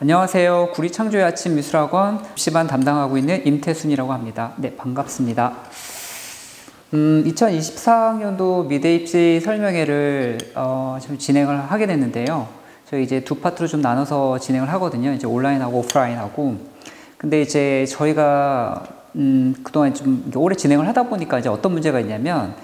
안녕하세요. 구리창조의 아침 미술학원 입시반 담당하고 있는 임태순이라고 합니다. 네, 반갑습니다. 2024학년도 미대 입시 설명회를 좀 진행을 하게 됐는데요. 저희 이제 두 파트로 좀 나눠서 진행을 하거든요. 이제 온라인하고 오프라인하고. 근데 이제 저희가 그동안 좀 오래 진행을 하다 보니까 이제 어떤 문제가 있냐면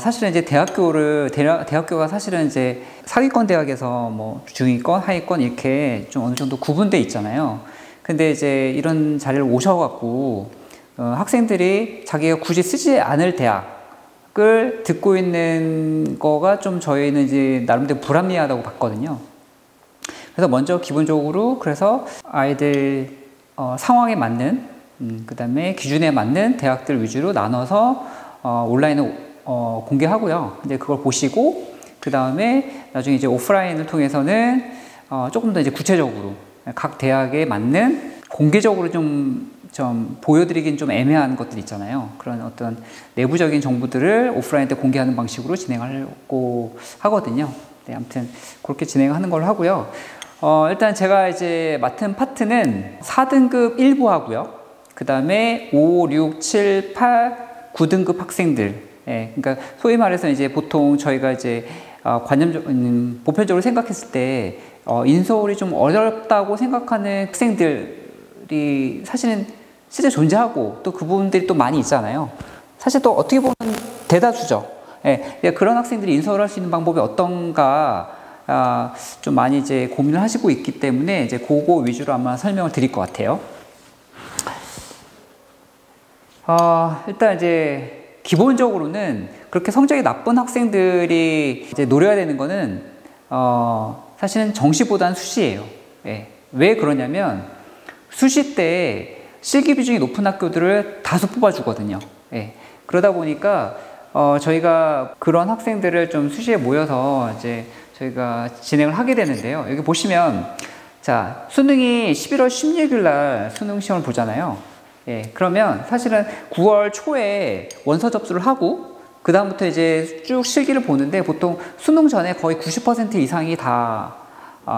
사실은 이제 대학교가 사실은 이제 상위권 대학에서 뭐 중위권, 하위권 이렇게 좀 어느 정도 구분돼 있잖아요. 근데 이제 이런 자리를 오셔갖고 학생들이 자기가 굳이 쓰지 않을 대학을 듣고 있는 거가 좀 저희는 이제 나름대로 불합리하다고 봤거든요. 그래서 먼저 기본적으로 그래서 아이들 상황에 맞는 그 다음에 기준에 맞는 대학들 위주로 나눠서 온라인을 공개하고요. 이제 그걸 보시고 그 다음에 나중에 이제 오프라인을 통해서는 조금 더 이제 구체적으로 각 대학에 맞는 공개적으로 좀 보여드리긴 좀 애매한 것들 있잖아요. 그런 어떤 내부적인 정보들을 오프라인 때 공개하는 방식으로 진행하려고 하거든요. 네, 아무튼 그렇게 진행하는 걸로 하고요. 일단 제가 이제 맡은 파트는 4등급 1부 하고요. 그 다음에 5, 6, 7, 8, 9등급 학생들. 예, 그러니까 소위 말해서 이제 보통 저희가 이제 보편적으로 생각했을 때 인서울이 좀 어렵다고 생각하는 학생들이 사실은 실제 존재하고 또 그분들이 또 많이 있잖아요. 사실 또 어떻게 보면 대다수죠. 예, 그런 학생들이 인서울 할 수 있는 방법이 어떤가 좀 많이 이제 고민을 하시고 있기 때문에 이제 그거 위주로 아마 설명을 드릴 것 같아요. 일단 이제 기본적으로는 그렇게 성적이 나쁜 학생들이 이제 노려야 되는 거는 사실은 정시보다는 수시예요. 예. 왜 그러냐면 수시 때 실기 비중이 높은 학교들을 다수 뽑아주거든요. 예. 그러다 보니까 저희가 그런 학생들을 좀 수시에 모여서 이제 저희가 진행을 하게 되는데요. 여기 보시면 자, 수능이 11월 16일 날 수능 시험을 보잖아요. 예, 그러면 사실은 9월 초에 원서 접수를 하고 그 다음부터 이제 쭉 실기를 보는데 보통 수능 전에 거의 90% 이상이 다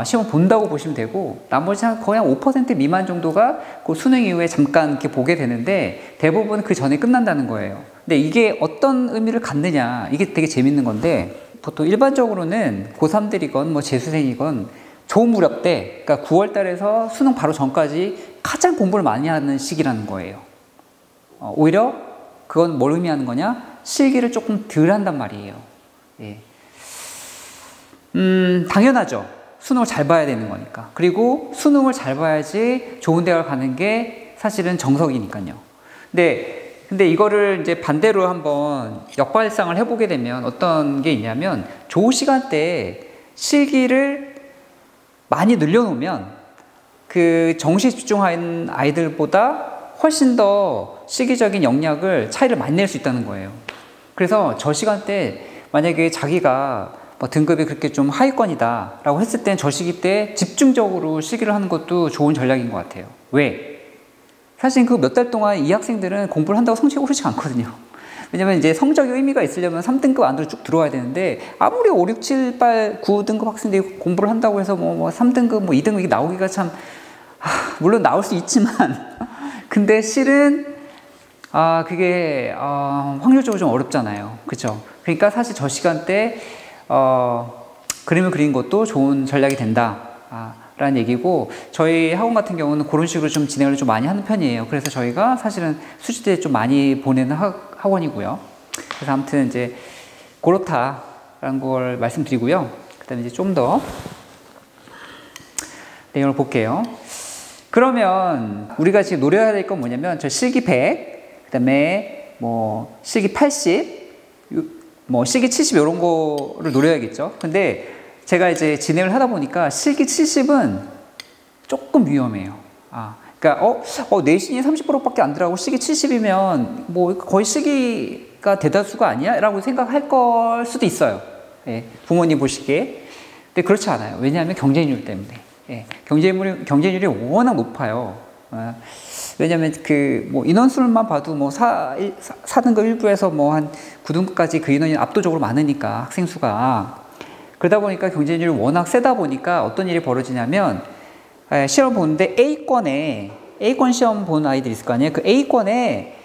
시험을 본다고 보시면 되고 나머지 거의 한 5% 미만 정도가 그 수능 이후에 잠깐 이렇게 보게 되는데 대부분 그 전에 끝난다는 거예요. 근데 이게 어떤 의미를 갖느냐, 이게 되게 재밌는 건데 보통 일반적으로는 고3들이건 뭐 재수생이건 좋은 무렵 때, 그러니까 9월 달에서 수능 바로 전까지 가장 공부를 많이 하는 시기라는 거예요. 오히려 그건 뭘 의미하는 거냐? 실기를 조금 덜 한단 말이에요. 예. 당연하죠. 수능을 잘 봐야 되는 거니까. 그리고 수능을 잘 봐야지 좋은 대학을 가는 게 사실은 정석이니까요. 근데 이거를 이제 반대로 한번 역발상을 해보게 되면 어떤 게 있냐면 좋은 시간대에 실기를 많이 늘려놓으면 그 정시에 집중하는 아이들보다 훨씬 더 시기적인 역량을 차이를 많이 낼 수 있다는 거예요. 그래서 저 시간대 만약에 자기가 뭐 등급이 그렇게 좀 하위권이다 라고 했을 땐 저 시기 때 집중적으로 실기를 하는 것도 좋은 전략인 것 같아요. 왜? 사실 그 몇 달 동안 이 학생들은 공부를 한다고 성적이 오르지 않거든요. 왜냐면 이제 성적이 의미가 있으려면 3등급 안으로 쭉 들어와야 되는데 아무리 5, 6, 7, 8, 9등급 학생들이 공부를 한다고 해서 뭐 3등급, 뭐 2등급이 나오기가 참 물론 나올 수 있지만 근데 실은 그게 확률적으로 좀 어렵잖아요. 그렇죠? 그러니까 사실 저 시간대 그림을 그린 것도 좋은 전략이 된다 라는 얘기고 저희 학원 같은 경우는 그런 식으로 좀 진행을 좀 많이 하는 편이에요. 그래서 저희가 사실은 수시대 좀 많이 보내는 학원이고요. 그래서 아무튼 이제 그렇다라는 걸 말씀드리고요. 그 다음에 이제 좀 더 내용을 볼게요. 그러면 우리가 지금 노려야 될 건 뭐냐면 저 실기 100, 그 다음에 뭐 실기 80, 뭐 실기 70 이런 거를 노려야겠죠. 근데 제가 이제 진행을 하다 보니까 실기 70은 조금 위험해요. 그러니까 내신이 30%밖에 안 들어가고 실기 70이면 뭐 거의 실기가 대다수가 아니야? 라고 생각할 걸 수도 있어요. 예, 부모님 보시기에. 근데 그렇지 않아요. 왜냐하면 경쟁률 때문에. 예, 경쟁률이 워낙 높아요. 왜냐면 뭐 인원수만 봐도 뭐 4등급 1부에서 뭐 한 9등급까지 그 인원이 압도적으로 많으니까 학생 수가. 그러다 보니까 경쟁률이 워낙 세다 보니까 어떤 일이 벌어지냐면 시험 보는데 A권 시험 보는 아이들이 있을 거 아니에요. 그 A권에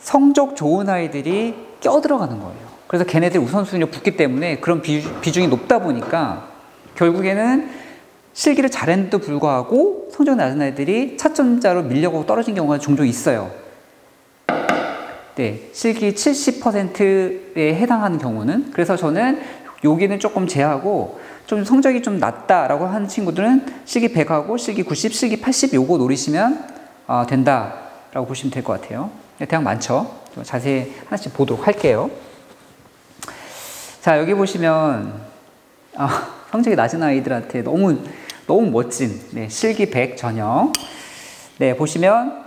성적 좋은 아이들이 껴들어가는 거예요. 그래서 걔네들 우선순위로 붙기 때문에 그런 비중이 높다 보니까 결국에는 실기를 잘했는데도 불구하고 성적 낮은 아이들이 차점자로 밀려고 떨어진 경우가 종종 있어요. 네, 실기 70%에 해당하는 경우는. 그래서 저는 여기는 조금 제하고 좀 성적이 좀 낮다라고 하는 친구들은 실기 100하고 실기 90, 실기 80 요거 노리시면 된다라고 보시면 될 것 같아요. 대학 많죠. 좀 자세히 하나씩 보도록 할게요. 자, 여기 보시면 성적이 낮은 아이들한테 너무 멋진 실기 100 전형. 네, 보시면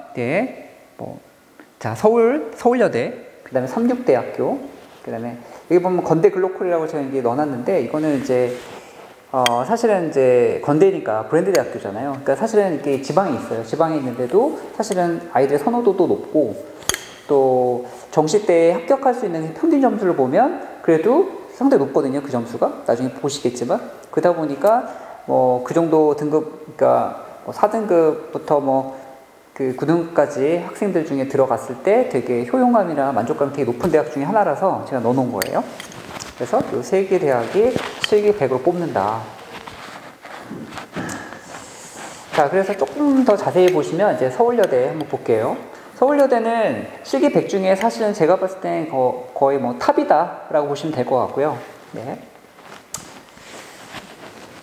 자, 서울여대, 그 다음에 삼육대학교, 그 다음에 여기 보면 건대 글로컬이라고 제가 이게 넣어놨는데, 이거는 이제 사실은 이제 건대니까 브랜드 대학교잖아요. 그러니까 사실은 이게 지방에 있어요. 지방에 있는데도 사실은 아이들의 선호도도 높고, 또 정시대에 합격할 수 있는 평균 점수를 보면 그래도 상당히 높거든요. 그 점수가 나중에 보시겠지만, 그러다 보니까 뭐 그 정도 등급, 그러니까 뭐 4등급부터 그 9등급까지 학생들 중에 들어갔을 때 되게 효용감이나 만족감이 되게 높은 대학 중에 하나라서 제가 넣어놓은 거예요. 그래서 이 세 개 대학이 실기 100으로 뽑는다. 자, 그래서 조금 더 자세히 보시면 이제 서울여대 한번 볼게요. 서울여대는 실기 100 중에 사실은 제가 봤을 때 거의 뭐 탑이다라고 보시면 될 것 같고요. 네.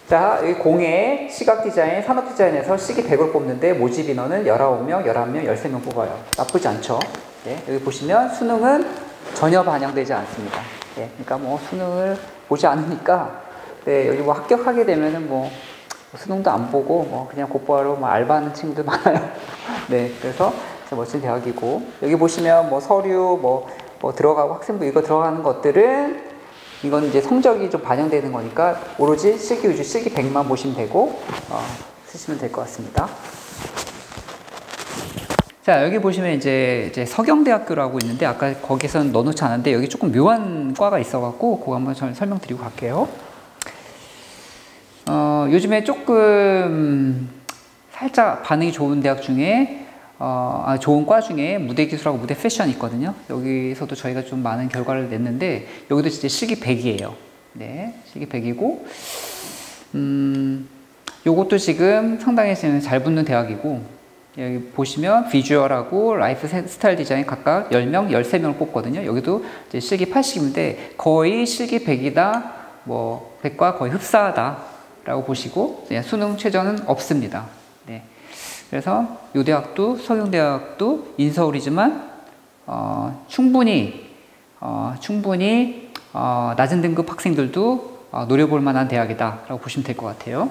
자, 여기 공예, 시각디자인, 산업디자인에서 실기 100을 뽑는데 모집 인원은 19명, 11명, 13명 뽑아요. 나쁘지 않죠. 네, 여기 보시면 수능은 전혀 반영되지 않습니다. 네, 그러니까 뭐 수능을 보지 않으니까 여기 뭐 합격하게 되면은 뭐 수능도 안 보고 뭐 그냥 곧바로 뭐 알바하는 친구들 많아요. 네, 그래서 멋진 대학이고, 여기 보시면 뭐 서류 뭐 들어가고 학생부 이거 들어가는 것들은 이건 이제 성적이 좀 반영되는 거니까 오로지 실기 위주 실기 100만 보시면 되고 쓰시면 될 것 같습니다. 자, 여기 보시면 이제 서경대학교라고 있는데 아까 거기서는 넣어놓지 않았는데 여기 조금 묘한 과가 있어갖고 그거 한번 설명드리고 갈게요. 요즘에 조금 살짝 반응이 좋은 대학 중에 좋은 과 중에 무대기술하고 무대 패션이 있거든요. 여기서도 저희가 좀 많은 결과를 냈는데 여기도 진짜 실기 100이에요. 네, 실기 100이고 요것도 지금 상당히 지금 잘 붙는 대학이고, 여기 보시면 비주얼하고 라이프 스타일 디자인 각각 10명, 13명을 뽑거든요. 여기도 이제 실기 80인데 거의 실기 100이다, 뭐 100과 거의 흡사하다 라고 보시고 수능 최저는 없습니다. 네. 그래서 이 대학도 서경대학도 인서울이지만 충분히 낮은 등급 학생들도 노려볼 만한 대학이다 라고 보시면 될 것 같아요.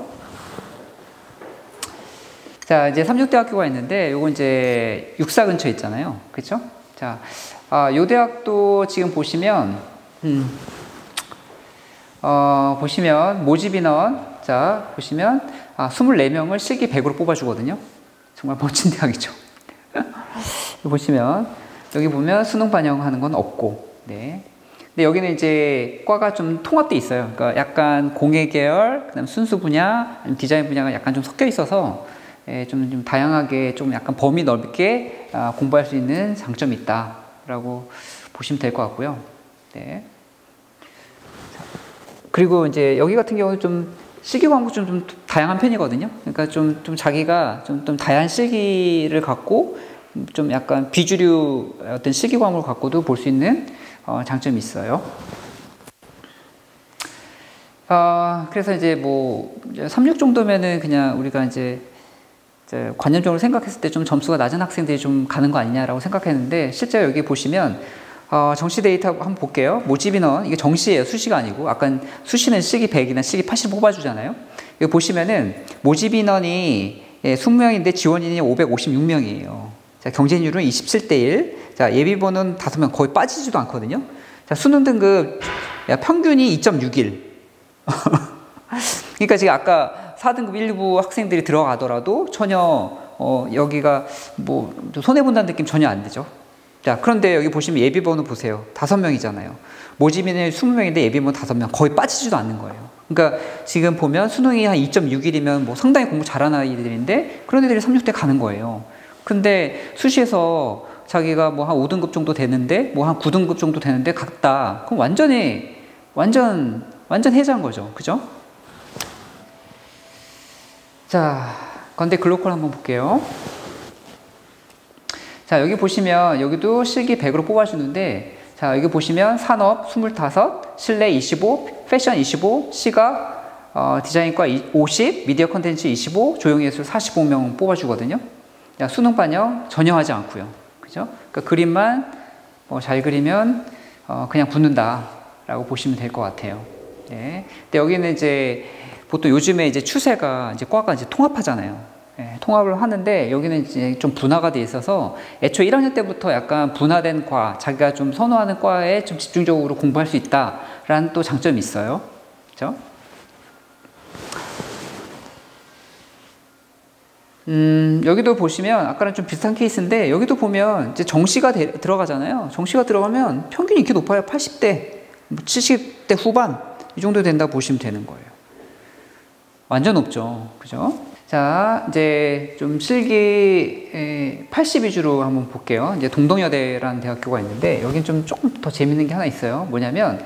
자, 이제 삼육대학교가 있는데 요건 이제 육사 근처에 있잖아요. 그렇죠? 자, 요 대학도 지금 보시면 보시면 모집 인원, 자 보시면 24명을 실기 100으로 뽑아주거든요. 정말 멋진 대학이죠. 보시면 여기 보면 수능 반영하는 건 없고, 네. 근데 여기는 이제 과가 좀 통합돼 있어요. 그러니까 약간 공예 계열, 그다음 순수 분야, 디자인 분야가 약간 좀 섞여 있어서 좀 다양하게 좀 약간 범위 넓게 공부할 수 있는 장점이 있다라고 보시면 될 것 같고요. 네. 그리고 이제 여기 같은 경우는 좀 실기 과목 좀 다양한 편이거든요. 그러니까 좀 자기가 좀 다양한 실기를 갖고 좀 약간 비주류 어떤 실기 과목을 갖고도 볼 수 있는 장점이 있어요. 그래서 이제 뭐 36 정도면은 그냥 우리가 이제 관념적으로 생각했을 때 좀 점수가 낮은 학생들이 좀 가는 거 아니냐라고 생각했는데, 실제 여기 보시면 정시 데이터 한번 볼게요. 모집 인원, 이게 정시예요. 수시가 아니고. 아까 수시는 실기 100이나 실기 80 뽑아주잖아요. 여기 보시면은 모집 인원이 20명인데 지원 인원이 556명이에요. 자, 경쟁률은 27대1. 자, 예비번은 5명, 거의 빠지지도 않거든요. 자, 수능 등급 평균이 2.61. 그러니까 지금 아까 4등급 1부 학생들이 들어가더라도 전혀 여기가 뭐 손해본다는 느낌 전혀 안 되죠. 자, 그런데 여기 보시면 예비번호 보세요. 5명이잖아요. 모집 인원이 20명인데 예비번호 5명. 거의 빠지지도 않는 거예요. 그러니까 지금 보면 수능이 한 2.6일이면 뭐 상당히 공부 잘하는 아이들인데 그런 애들이 36대 가는 거예요. 근데 수시에서 자기가 뭐 한 5등급 정도 되는데 뭐 한 9등급 정도 되는데 갔다. 그럼 완전 해자인 거죠. 그죠? 자, 건대 글로컬 한번 볼게요. 자, 여기 보시면 여기도 실기 100으로 뽑아주는데 자, 여기 보시면 산업 25, 실내 25, 패션 25, 시각, 디자인과 50, 미디어 컨텐츠 25, 조형예술 45명 뽑아주거든요. 자, 수능 반영 전혀 하지 않고요. 그죠? 그러니까 그림만 잘 그리면 그냥 붙는다라고 보시면 될 것 같아요. 네. 근데 여기는 이제 보통 요즘에 이제 추세가 이제 과가 이제 통합하잖아요. 예, 통합을 하는데 여기는 이제 좀 분화가 돼 있어서 애초 1학년 때부터 약간 분화된 과, 자기가 좀 선호하는 과에 좀 집중적으로 공부할 수 있다라는 또 장점이 있어요. 그렇죠? 여기도 보시면 아까랑 좀 비슷한 케이스인데 여기도 보면 이제 정시가 들어가잖아요. 정시가 들어가면 평균이 이렇게 높아요. 80대, 70대 후반 이 정도 된다고 보시면 되는 거예요. 완전 높죠. 그죠? 자, 이제 좀 실기 80 위주로 한번 볼게요. 이제 동덕여대라는 대학교가 있는데 여긴 좀 조금 더 재밌는 게 하나 있어요. 뭐냐면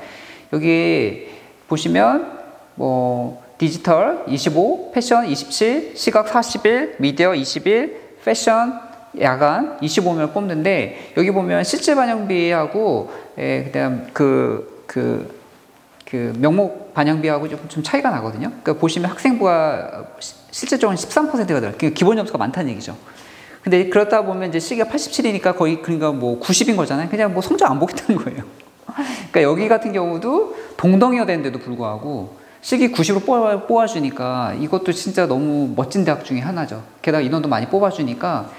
여기 보시면 뭐 디지털 25, 패션 27, 시각 41, 미디어 21, 패션 야간 25명을 뽑는데 여기 보면 실제 반영비하고 그다음 그 명목 반영비하고 좀 차이가 나거든요. 그러니까 보시면 학생부가 실제적으로 13%가 들어요. 기본 점수가 많다는 얘기죠. 근데 그렇다 보면 이제 시기가 87이니까 거의 그러니까 뭐 90인 거잖아요. 그냥 뭐 성적 안 보겠다는 거예요. 그러니까 여기 같은 경우도 동덕여대인데도 불구하고 시기 90으로 뽑아주니까 이것도 진짜 너무 멋진 대학 중에 하나죠. 게다가 인원도 많이 뽑아주니까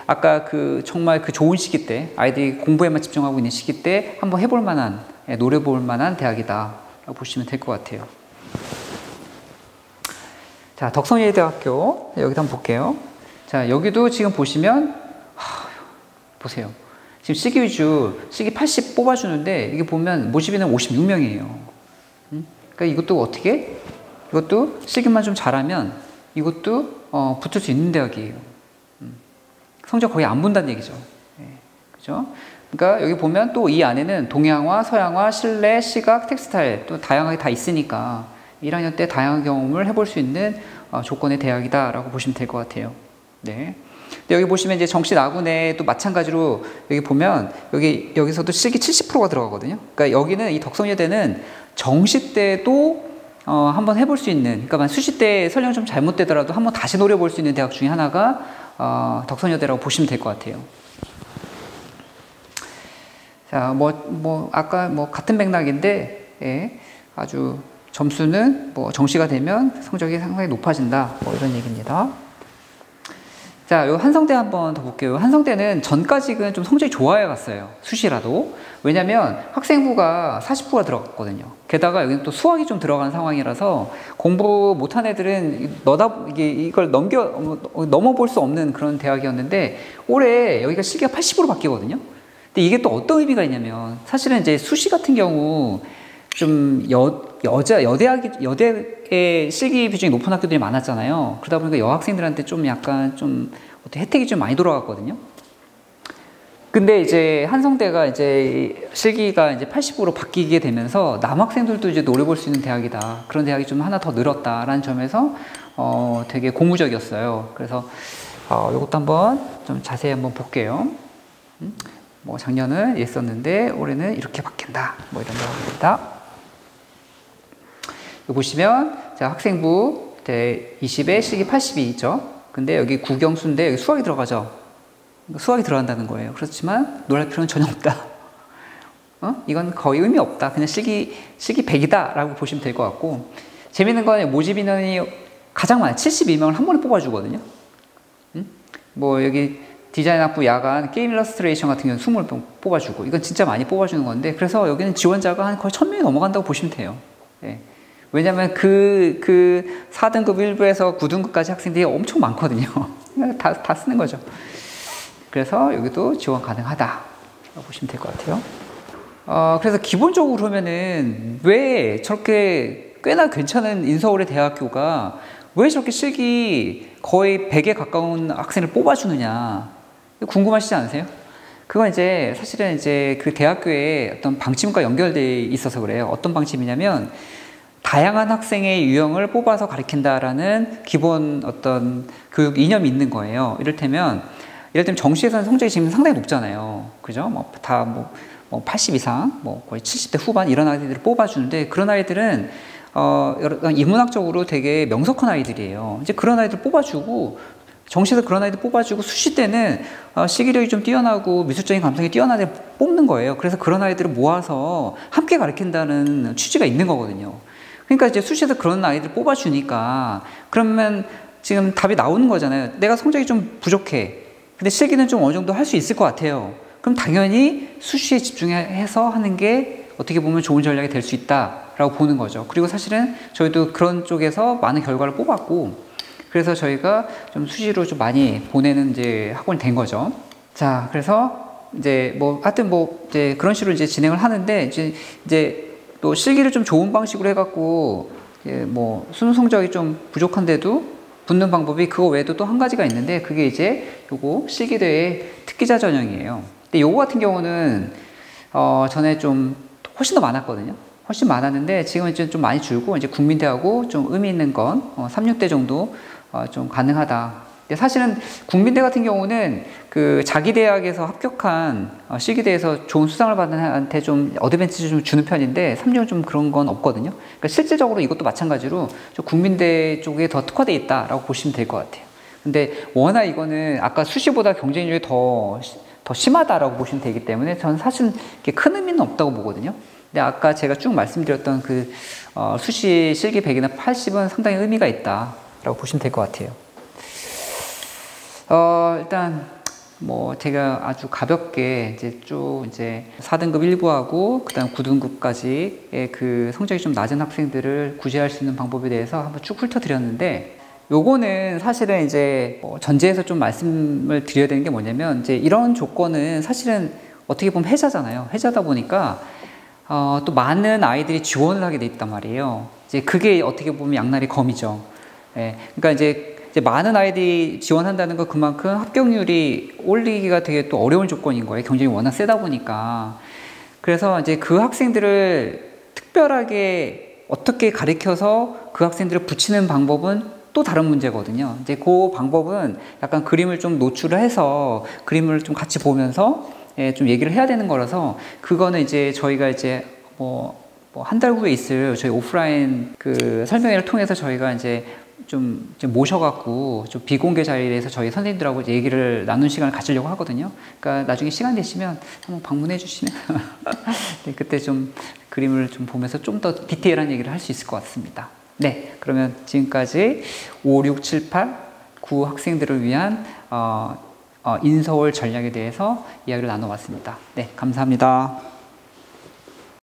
아까 정말 좋은 시기 때 아이들이 공부에만 집중하고 있는 시기 때 한번 해볼 만한 노려볼 만한 대학이다 라고 보시면 될 것 같아요. 자, 덕성예대학교 여기도 한번 볼게요. 자, 여기도 지금 보시면 보세요. 지금 시기 위주 시기 80 뽑아주는데 이게 보면 모집인은 56명이에요. 그러니까 이것도 어떻게? 이것도 시기만 좀 잘하면 이것도 붙을 수 있는 대학이에요. 성적 거의 안 본다는 얘기죠. 그죠? 그러니까 여기 보면 또 이 안에는 동양화, 서양화, 실내, 시각, 텍스타일 또 다양하게 다 있으니까 1학년 때 다양한 경험을 해볼 수 있는 조건의 대학이다라고 보시면 될 것 같아요. 네. 근데 여기 보시면 이제 정시 나군에 또 마찬가지로 여기 보면 여기서도 실기 70%가 들어가거든요. 그러니까 여기는 이 덕성여대는 정시 때도 한번 해볼 수 있는, 그러니까 수시 때 설령 좀 잘못되더라도 한번 다시 노려볼 수 있는 대학 중에 하나가 덕성여대라고 보시면 될 것 같아요. 자, 아까 같은 맥락인데, 예, 아주 점수는 정시가 되면 성적이 상당히 높아진다. 이런 얘기입니다. 자, 요 한성대 한번 더 볼게요. 한성대는 전까지는 좀 성적이 좋아해 갔어요. 수시라도. 왜냐면 학생부가 40%가 들어갔거든요. 게다가 여기는 또 수학이 좀 들어간 상황이라서 공부 못한 애들은 이걸 넘어볼 수 없는 그런 대학이었는데 올해 여기가 실기가 80으로 바뀌거든요. 근데 이게 또 어떤 의미가 있냐면 사실은 이제 수시 같은 경우 좀 여대의 실기 비중이 높은 학교들이 많았잖아요. 그러다 보니까 여학생들한테 좀 약간 좀 어떻게 혜택이 좀 많이 돌아갔거든요. 근데 이제 한성대가 이제 실기가 이제 80으로 바뀌게 되면서 남학생들도 이제 노려볼 수 있는 대학이다. 그런 대학이 좀 하나 더 늘었다라는 점에서 되게 고무적이었어요. 그래서 이것도 한번 좀 자세히 한번 볼게요. 작년은 이랬었는데 올해는 이렇게 바뀐다. 이런 대학입니다. 여기 보시면 자, 학생부 20에 실기 80이 있죠. 근데 여기 국영수인데 여기 수학이 들어가죠. 수학이 들어간다는 거예요. 그렇지만 놀랄 필요는 전혀 없다. 이건 거의 의미 없다. 그냥 실기 100이다 라고 보시면 될 것 같고, 재밌는 건 모집 인원이 가장 많아요. 72명을 한 번에 뽑아주거든요. 여기 디자인 학부 야간 게임 일러스트레이션 같은 경우는 20명 뽑아주고, 이건 진짜 많이 뽑아주는 건데, 그래서 여기는 지원자가 한 거의 1000명이 넘어간다고 보시면 돼요. 예. 왜냐면 그 4등급 1부에서 9등급까지 학생들이 엄청 많거든요. 다 쓰는 거죠. 그래서 여기도 지원 가능하다라고 보시면 될 것 같아요. 그래서 기본적으로 그러면은 왜 저렇게 꽤나 괜찮은 인서울의 대학교가 왜 저렇게 실기 거의 100에 가까운 학생을 뽑아주느냐 궁금하시지 않으세요? 그건 이제 사실은 이제 그 대학교의 어떤 방침과 연결돼 있어서 그래요. 어떤 방침이냐면 다양한 학생의 유형을 뽑아서 가르친다라는 기본 어떤 교육 이념이 있는 거예요. 이를테면 정시에서는 성적이 지금 상당히 높잖아요. 그죠? 뭐 80 이상, 거의 70대 후반 이런 아이들을 뽑아주는데 그런 아이들은 인문학적으로 되게 명석한 아이들이에요. 이제 그런 아이들 뽑아주고 정시에서 그런 아이들 뽑아주고 수시 때는 시기력이 좀 뛰어나고 미술적인 감성이 뛰어난 애들 뽑는 거예요. 그래서 그런 아이들을 모아서 함께 가르친다는 취지가 있는 거거든요. 그러니까 이제 수시에서 그런 아이들 뽑아주니까 그러면 지금 답이 나오는 거잖아요. 내가 성적이 좀 부족해. 근데 실기는 좀 어느 정도 할 수 있을 것 같아요. 그럼 당연히 수시에 집중해서 하는 게 어떻게 보면 좋은 전략이 될 수 있다라고 보는 거죠. 그리고 사실은 저희도 그런 쪽에서 많은 결과를 뽑았고 그래서 저희가 좀 수시로 좀 많이 보내는 이제 학원이 된 거죠. 자, 그래서 이제 하여튼 이제 그런 식으로 이제 진행을 하는데 이제 또 실기를 좀 좋은 방식으로 해갖고 수능 성적이 좀 부족한데도 붙는 방법이 그거 외에도 또 한 가지가 있는데 그게 이제 요거 실기대회 특기자 전형이에요. 근데 요거 같은 경우는 전에 좀 훨씬 더 많았거든요. 훨씬 많았는데 지금 이제 좀 많이 줄고 이제 국민대하고 좀 의미 있는 건 3, 6대 정도 좀 가능하다. 근데 사실은 국민대 같은 경우는 그 자기 대학에서 합격한 실기대에서 좋은 수상을 받은 애한테 좀 어드밴티지 좀 주는 편인데 3류는 좀 그런 건 없거든요. 그러니까 실질적으로 이것도 마찬가지로 좀 국민대 쪽에 더 특화되어 있다라고 보시면 될 것 같아요. 근데 워낙 이거는 아까 수시보다 경쟁률이 더 심하다라고 보시면 되기 때문에 저는 사실 큰 의미는 없다고 보거든요. 근데 아까 제가 쭉 말씀드렸던 그 수시 실기 100이나 80은 상당히 의미가 있다라고 보시면 될 것 같아요. 일단 제가 아주 가볍게 이제 4등급 1부하고 그다음 9등급까지의 그 성적이 좀 낮은 학생들을 구제할 수 있는 방법에 대해서 한번 쭉 훑어드렸는데 요거는 사실은 이제 전제해서 좀 말씀을 드려야 되는 게 뭐냐면 이제 이런 조건은 사실은 어떻게 보면 해자잖아요. 해자다 보니까 또 많은 아이들이 지원을 하게 돼 있단 말이에요. 이제 그게 어떻게 보면 양날의 검이죠. 예, 그러니까 이제 많은 아이들이 지원한다는 건 그만큼 합격률이 올리기가 되게 또 어려운 조건인 거예요. 경쟁이 워낙 세다 보니까. 그래서 이제 그 학생들을 특별하게 어떻게 가르쳐서 그 학생들을 붙이는 방법은 또 다른 문제거든요. 이제 그 방법은 약간 그림을 좀 노출을 해서 그림을 좀 같이 보면서 좀 얘기를 해야 되는 거라서 그거는 이제 저희가 이제 한 달 후에 있을 저희 오프라인 그 설명회를 통해서 저희가 이제 좀 모셔갖고 좀 비공개 자리에서 저희 선생님들하고 얘기를 나눈 시간을 가지려고 하거든요. 그러니까 나중에 시간 되시면 한번 방문해 주시면 네, 그때 좀 그림을 좀 보면서 좀 더 디테일한 얘기를 할 수 있을 것 같습니다. 네, 그러면 지금까지 5, 6, 7, 8, 9 학생들을 위한 인서울 전략에 대해서 이야기를 나눠봤습니다. 네, 감사합니다.